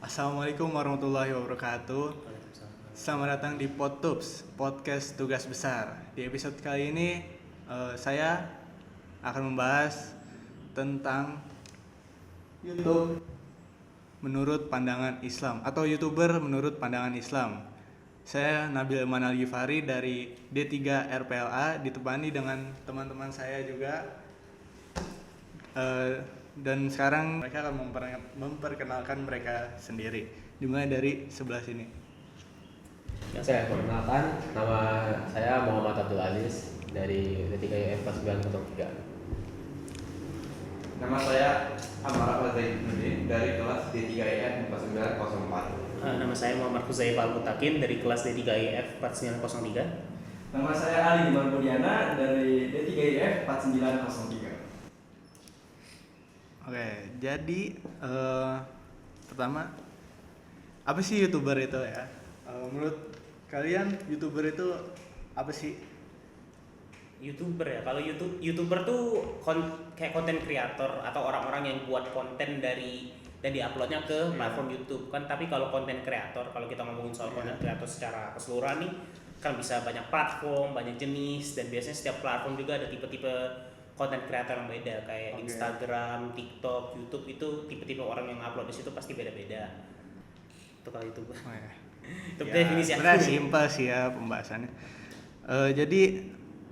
Assalamualaikum warahmatullahi wabarakatuh. Selamat datang di Podtubs, podcast tugas besar. Di episode kali ini saya akan membahas tentang YouTube menurut pandangan Islam atau YouTuber menurut pandangan Islam. Saya Nabil Eman Al-Ghifari dari D3 RPLA, ditemani dengan teman-teman saya juga. Dan sekarang mereka akan memperkenalkan mereka sendiri. Dimulai dari sebelah sini. Saya perkenalkan, nama saya Muhammad Abdul Aziz dari D3IF 4903. Nama saya Amar Al-Zaidudin dari kelas D3IF 4904. Nama saya Muhammad Huzaif Al-Mutakin dari kelas D3IF 4903. Nama saya Ali Iman Budiana dari D3IF 4903. Oke, jadi pertama apa sih YouTuber itu ya? Menurut kalian YouTuber itu apa sih? YouTuber ya, kalau YouTuber tuh kayak konten kreator atau orang-orang yang buat konten dan diuploadnya ke platform YouTube kan. Tapi kalau konten kreator, kalau kita ngomongin soal konten kreator secara keseluruhan nih, kan bisa banyak platform, banyak jenis, dan biasanya setiap platform juga ada tipe-tipe konten kreator yang beda, kayak Instagram, TikTok, YouTube, itu tipe-tipe orang yang upload di situ pasti beda-beda. Itu kalau YouTuber. Oh, ya. Itu definisi aku. Sebenarnya simpel sih ya pembahasannya. Jadi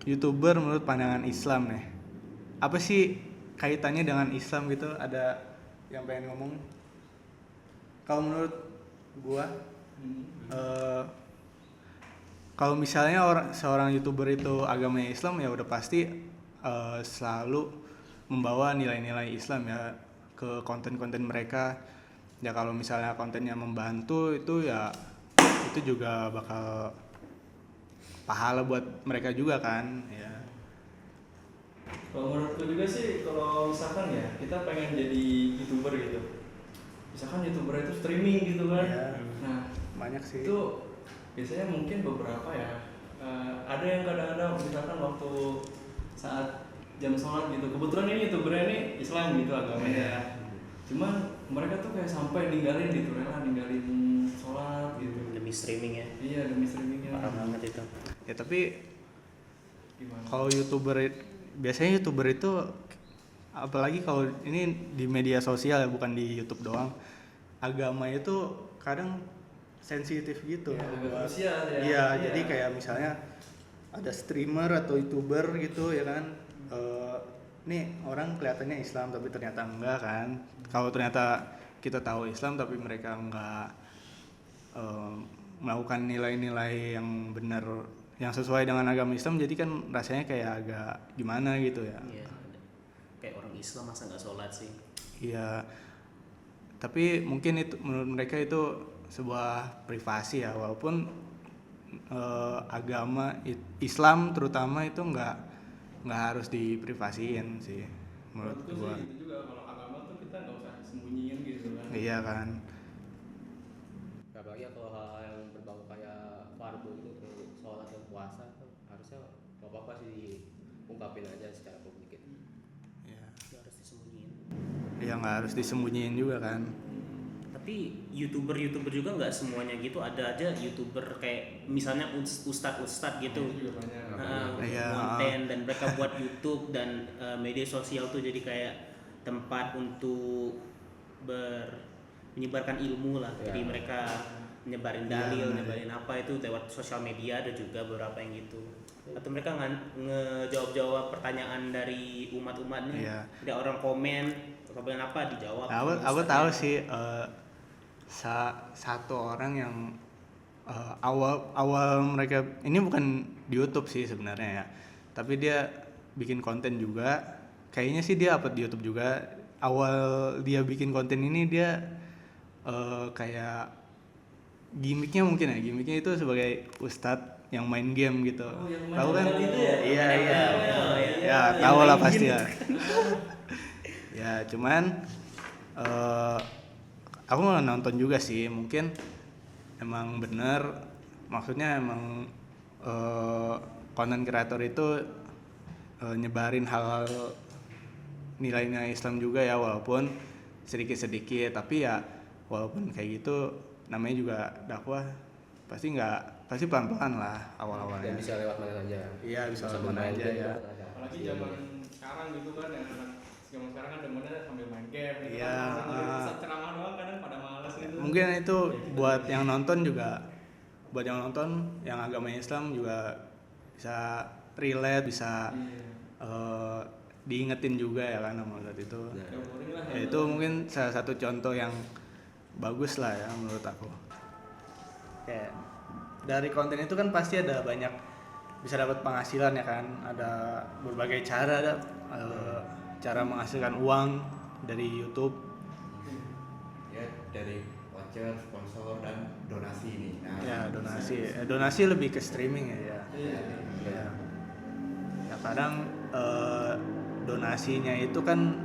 YouTuber menurut pandangan Islam nih. Apa sih kaitannya dengan Islam gitu? Ada yang pengen ngomong? Kalau menurut gua, kalau misalnya seorang YouTuber itu agamanya Islam, ya udah pasti selalu membawa nilai-nilai Islam ya ke konten-konten mereka. Ya kalau misalnya kontennya membantu itu ya itu juga bakal pahala buat mereka juga kan ya. Kalau menurutku juga sih, kalau misalkan ya kita pengen jadi YouTuber gitu, misalkan YouTuber itu streaming gitu kan, Ya, nah banyak sih. itu biasanya mungkin beberapa ya, ada yang kadang-kadang misalkan waktu saat jam sholat gitu, kebetulan ini YouTubernya ini Islam gitu agamanya, cuman mereka tuh kayak sampai ninggalin gitu, rela ninggalin sholat gitu. Demi streaming ya. Iya, demi streamingnya. Parah banget itu. Ya tapi Gimana? kalau biasanya YouTuber itu apalagi kalau ini di media sosial ya, bukan di YouTube doang. Agama itu kadang sensitif gitu. Ya, agak buat- krusial ya. Iya, jadi kayak misalnya ada streamer atau YouTuber gitu ya kan. Nih orang kelihatannya Islam tapi ternyata enggak kan. Kalau ternyata kita tahu Islam tapi mereka enggak melakukan nilai-nilai yang benar, yang sesuai dengan agama Islam, jadi kan rasanya kayak agak gimana gitu ya. Iya. Kayak orang Islam masa nggak sholat sih? Iya, tapi mungkin itu menurut mereka itu sebuah privasi ya, walaupun agama Islam terutama itu nggak harus diprivasiin sih menurut Menurutku gua. sih gitu juga, kalau agama tuh kita nggak usah sembunyiin gitu kan. Iya kan. Apalagi kalau hal yang berbau kayak fardu gitu, kayak sholat dan puasa, tuh harusnya nggak apa-apa sih diungkapin aja secara publik gitu. Iya. Nggak harus disembunyiin. Ya nggak harus disembunyiin juga kan. Tapi YouTuber juga nggak semuanya gitu. Ada aja YouTuber kayak misalnya ustadz gitu. Itu juga banyak. Iya. Konten, dan mereka buat YouTube dan media sosial tuh jadi kayak tempat untuk menyebarkan ilmu lah. Ya. Jadi mereka nyebarin Iya, dalil, benar. nyebarin apa itu lewat sosial media, ada juga beberapa yang gitu. Atau mereka ngejawab pertanyaan dari umat-umatnya. Iya. Ada orang komen apa dijawab. Aku tahu sih satu orang yang awal mereka ini bukan di YouTube sih sebenarnya ya, tapi dia bikin konten juga. Kayaknya sih dia upload di YouTube juga. Awal dia bikin konten ini dia kayak gimmicknya itu sebagai ustadz yang main game gitu. Oh, yang main Tahu kan? game itu ya? Iya. Ya, Yang tahu lah main pasti game. ya. Ya, cuman aku nggak nonton juga sih, mungkin emang bener, maksudnya emang konten kreator itu nyebarin hal-hal nilai-nilai Islam juga ya, walaupun sedikit-sedikit, tapi ya walaupun kayak gitu namanya juga dakwah, pasti pelan-pelan lah Dan awal-awalnya. bisa lewat mana saja. Iya, bisa lewat sambil mana main aja game ya. juga ada. Apalagi zaman sekarang gitu kan, yang anak zaman sekarang kan demennya sambil main game gitu Iya, kan. Bisa ceramah doang kadang pada malas gitu. Mungkin itu buat yang nonton juga, buat yang nonton yang agama Islam juga bisa relate, bisa diingetin juga ya kan sama Ustadz itu. Ya, itu mungkin salah satu contoh yang bagus lah ya menurut aku. Kayak dari konten itu kan pasti ada banyak bisa dapat penghasilan ya kan, ada berbagai cara, ada cara menghasilkan uang dari YouTube. Ya dari voucher, sponsor dan donasi ini. Nah, Ya donasi lebih ke streaming ya. Ya. Ya kadang donasinya itu kan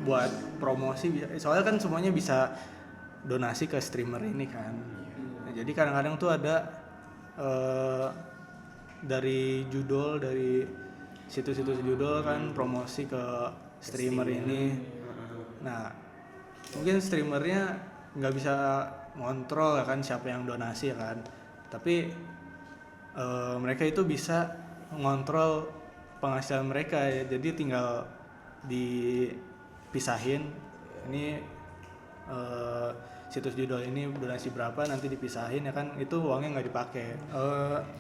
buat promosi, soalnya kan semuanya bisa donasi ke streamer ini kan. Nah, jadi kadang-kadang tuh ada dari judul, dari situs-situs judul kan promosi ke streamer ini. Nah mungkin streamernya nggak bisa ngontrol ya kan siapa yang donasi ya kan, tapi mereka itu bisa ngontrol penghasilan mereka ya, jadi tinggal dipisahin ini situs judul ini donasi berapa, nanti dipisahin ya kan, itu uangnya nggak dipakai.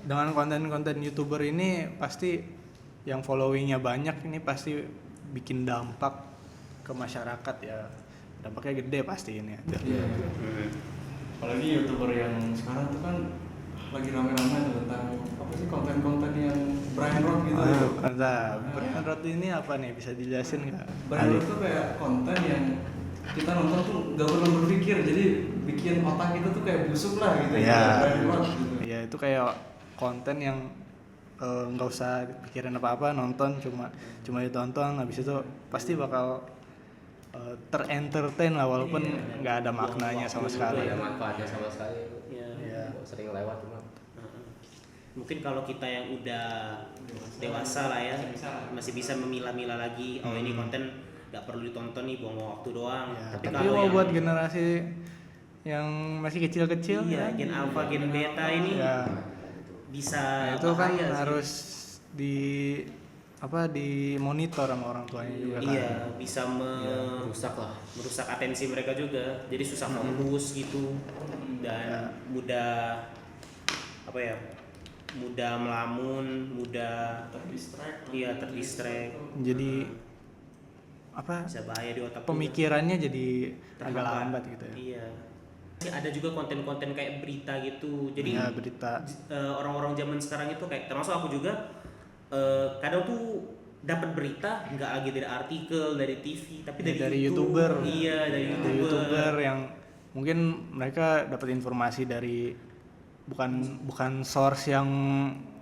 Dengan konten-konten YouTuber ini pasti yang followingnya banyak ini pasti bikin dampak ke masyarakat ya, dampaknya gede pasti ini ya. Apalagi YouTuber yang sekarang tuh kan lagi rame-rame tuh tentang apa sih, konten-konten yang brain rot gitu. Brain rot ini apa nih, bisa dijelasin nggak? Brain rot tuh kayak konten yang kita nonton tuh nggak perlu berpikir, jadi bikin otak kita tuh kayak busuk lah gitu. Iya. Brain rot gitu. Iya, itu kayak konten yang nggak usah pikirin apa-apa, nonton cuma ditonton, habis itu pasti bakal terentertain lah, walaupun nggak ada maknanya sama sekali. Nggak ada manfaatnya sama sekali. Iya. Sering lewat cuma. Mungkin kalau kita yang udah dewasa lah ya, masih bisa memilah-milah lagi, oh ini konten nggak perlu ditonton nih, buang waktu doang. Ya, Tapi tapi kalau mau yang buat generasi yang masih kecil-kecil iya, kan, gen alpha, gen beta ini ya, bisa itu kan bahaya sih. harus dimonitor sama orang tuanya juga kan. Iya, bisa Rusak lah. merusak atensi mereka juga, jadi susah fokus gitu, dan mudah mudah melamun, mudah terdistract, Jadi bisa bahaya di otak pemikirannya jadi juga. agak lambat gitu ya. Iya. Ada juga konten-konten kayak berita gitu, jadi Ya, berita. orang-orang zaman sekarang itu kayak termasuk aku juga, kadang tuh dapat berita nggak lagi dari artikel, dari TV, tapi dari YouTube. YouTuber. Iya, dari Dari YouTuber. YouTuber yang mungkin mereka dapat informasi dari bukan source yang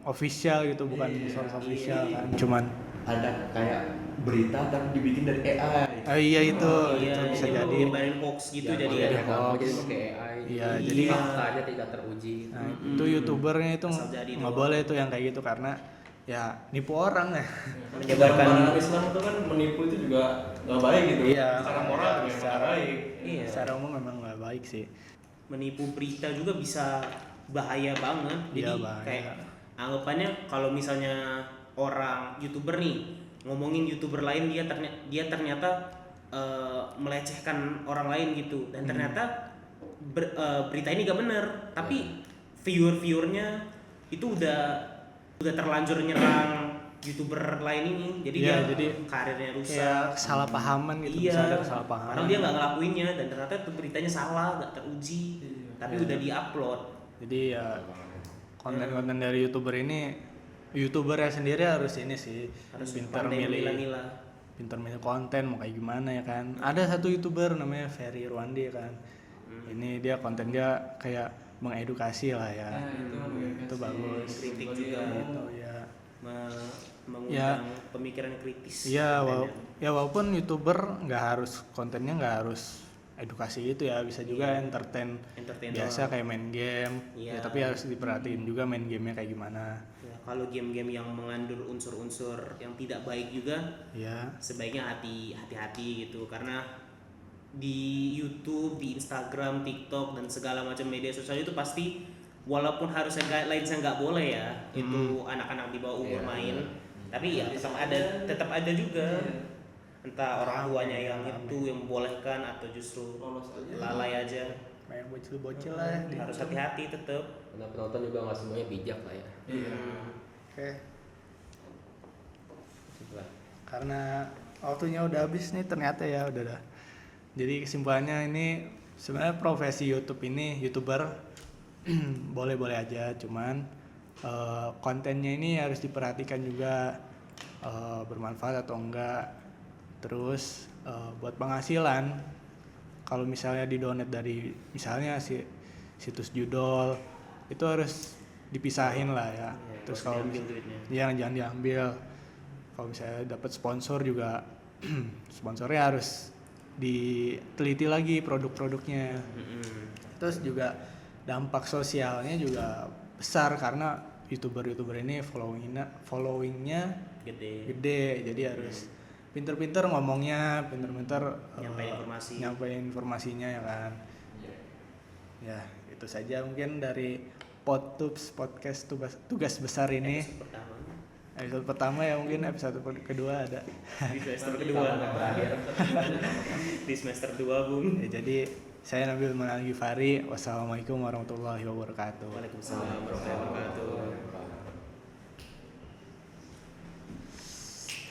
official gitu, bukan source official kan, cuman ada kayak berita tapi dibikin dari AI. iya itu Iya, bisa jadi jadi. nyebarin hoax gitu, Ya, jadi makanya hoax. jadi pakai AI. Iya, jadi faktanya tidak teruji. Nah, itu YouTubernya itu Asal jadi nggak doang. boleh tuh yang kayak gitu, karena ya nipu orang ya. menyebarkan Dalam Islam itu kan menipu itu juga nggak baik gitu. Iya. Secara moral juga nggak baik. iya, Secara umum memang nggak baik sih. menipu berita juga bisa bahaya banget. Jadi Iya, bahaya. kayak anggapannya kalau misalnya orang YouTuber nih ngomongin YouTuber lain, dia ternyata melecehkan orang lain gitu, dan ternyata berita ini gak bener, tapi viewernya itu udah terlanjur nyerang YouTuber lain ini, jadi Iya, dia jadi karirnya rusak. Kayak kesalahpahaman gitu, Iya, bisa ada kesalahpahaman. padahal dia nggak ngelakuinnya, dan ternyata itu beritanya salah, nggak teruji, tapi Iya. udah diupload. Jadi ya konten-konten dari YouTuber ini, YouTubernya sendiri harus ini sih, Harus pintar pandai milih milah-milah. konten mau kayak gimana ya kan. Ada satu YouTuber namanya Ferry Irwandi ya kan. Ini dia konten dia kayak mengedukasi lah ya. Nah, Itu bagus. Kritik juga. Gitu ya. Mengundang pemikiran kritis. Iya, kontennya. walaupun YouTuber kontennya nggak harus edukasi itu ya, bisa juga Iya. entertain doang. biasa kayak main game. Iya. Ya, tapi harus diperhatiin juga main gamenya kayak gimana. Ya, kalau game-game yang mengandung unsur-unsur yang tidak baik juga, Ya. sebaiknya hati-hati gitu, karena di YouTube, di Instagram, TikTok dan segala macam media sosial itu pasti walaupun harusnya guidelines-nya nggak boleh ya itu anak-anak di bawah umur Iya, main, benar. tapi ya tetap ada juga. Entah orang tuanya yang Rame. itu yang membolehkan atau justru Lolos aja. lalai aja. Main bocil-bocil lah. Harus hati-hati tetap. Karena penonton juga nggak semuanya bijak lah ya. Iya. Oke. Itulah. Karena waktunya udah habis nih ternyata ya udah dah. Jadi kesimpulannya ini sebenarnya profesi YouTube ini YouTuber boleh-boleh aja, cuman kontennya ini harus diperhatikan juga bermanfaat atau enggak. Terus buat penghasilan kalau misalnya di-donate dari misalnya situs judol itu harus dipisahin lah ya. Terus kalau diambil duitnya. jangan diambil. Kalau misalnya dapat sponsor juga sponsornya harus diteliti lagi produk-produknya. Terus juga dampak sosialnya juga besar karena youtuber ini followingnya gede, jadi harus pinter-pinter ngomongnya, pinter-pinter nyampein informasinya ya kan. Ya itu saja mungkin dari podcast tugas besar ini. Episode pertama ya, mungkin episode kedua ada Di semester kedua. Di semester 2 Bung. ya, jadi saya Nabil Manal Gifari. Wassalamualaikum warahmatullahi wabarakatuh. Waalaikumsalam warahmatullahi wabarakatuh.